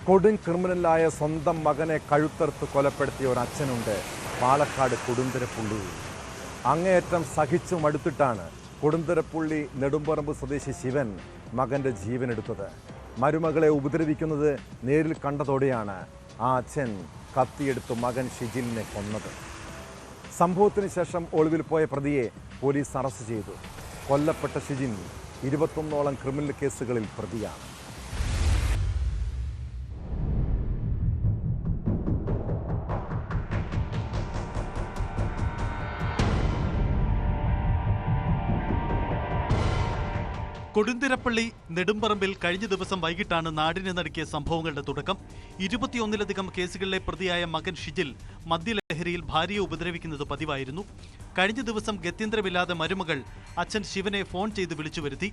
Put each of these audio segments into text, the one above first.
കൊടും ക്രിമിനലായ സ്വന്തം മകനെ കഴുത്തറുത്ത് കൊലപ്പെടുത്തിയ ഒരു അച്ഛനുണ്ട് പാലക്കാട് കൊടുന്തരപ്പുള്ളി. അങ്ങേയറ്റം സഹിച്ചു മടുത്തിട്ടാണ് കൊടുന്തരപ്പുള്ളി നെടുമ്പറമ്പ് സ്വദേശി ശിവൻ മകൻ്റെ ജീവനെടുത്തത്. മരുമകളെ ഉപദ്രവിക്കുന്നത് നേരിൽ കണ്ടതോടെയാണ് ആ അച്ഛൻ കത്തിയെടുത്ത് മകൻ ഷിജിലിനെ കൊന്നത്. സംഭവത്തിന് ശേഷം ഒളിവിൽ പോയ പ്രതിയെ പോലീസ് അറസ്റ്റ് ചെയ്തു. കൊല്ലപ്പെട്ട ഷിജിൻ 21ഓളം ക്രിമിനൽ കേസുകളിൽ പ്രതിയാണ്. കൊടുന്തിരപ്പള്ളി നെടുമ്പറമ്പിൽ കഴിഞ്ഞ ദിവസം വൈകിട്ടാണ് നാടിനെ നടുക്കിയ സംഭവങ്ങളുടെ തുടക്കം. 21ലധികം കേസുകളിലെ പ്രതിയായ മകൻ ഷിജിൽ മദ്യലഹരിയിൽ ഭാര്യയെ ഉപദ്രവിക്കുന്നത് പതിവായിരുന്നു. കഴിഞ്ഞ ദിവസം ഗത്യന്തരമില്ലാതെ മരുമകൾ അച്ഛൻ ശിവനെ ഫോൺ ചെയ്ത് വിളിച്ചു വരുത്തി.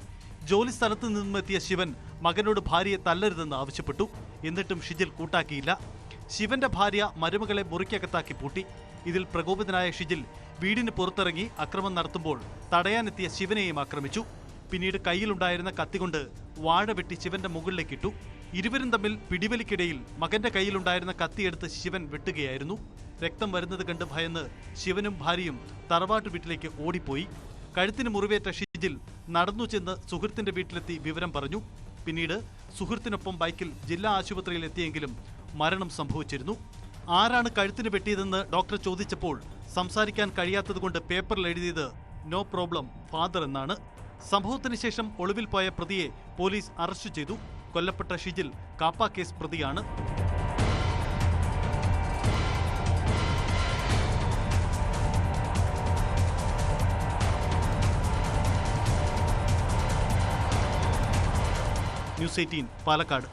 ജോലി സ്ഥലത്ത് നിന്നുമെത്തിയ ശിവൻ മകനോട് ഭാര്യയെ തല്ലരുതെന്ന് ആവശ്യപ്പെട്ടു. എന്നിട്ടും ഷിജിൽ കൂട്ടാക്കിയില്ല. ശിവന്റെ ഭാര്യ മരുമകളെ മുറിക്കകത്താക്കി പൂട്ടി. ഇതിൽ പ്രകോപിതനായ ഷിജിൽ വീടിന് പുറത്തിറങ്ങി അക്രമം നടത്തുമ്പോൾ തടയാനെത്തിയ ശിവനെയും ആക്രമിച്ചു. പിന്നീട് കയ്യിലുണ്ടായിരുന്ന കത്തികൊണ്ട് വാഴ വെട്ടി ശിവന്റെ മുകളിലേക്കിട്ടു. ഇരുവരും തമ്മിൽ പിടിവലിക്കിടയിൽ മകന്റെ കയ്യിലുണ്ടായിരുന്ന കത്തിയെടുത്ത് ശിവൻ വെട്ടുകയായിരുന്നു. രക്തം വരുന്നത് കണ്ട് ഭയന്ന് ശിവനും ഭാര്യയും തറവാട്ട് വീട്ടിലേക്ക് ഓടിപ്പോയി. കഴുത്തിന് മുറിവേറ്റ ഷിജിൽ നടന്നു ചെന്ന് സുഹൃത്തിന്റെ വീട്ടിലെത്തി വിവരം പറഞ്ഞു. പിന്നീട് സുഹൃത്തിനൊപ്പം ബൈക്കിൽ ജില്ലാ ആശുപത്രിയിൽ എത്തിയെങ്കിലും മരണം സംഭവിച്ചിരുന്നു. ആരാണ് കഴുത്തിന് വെട്ടിയതെന്ന് ഡോക്ടർ ചോദിച്ചപ്പോൾ സംസാരിക്കാൻ കഴിയാത്തതുകൊണ്ട് പേപ്പറിൽ എഴുതിയത് നോ പ്രോബ്ലം ഫാദർ എന്നാണ്. സംഭവത്തിന് ശേഷം ഒളിവിൽ പോയ പ്രതിയെ പോലീസ് അറസ്റ്റ് ചെയ്തു. കൊല്ലപ്പെട്ട ഷിജിൽ കാപ്പ കേസ് പ്രതിയാണ്. ന്യൂസ് 18 പാലക്കാട്.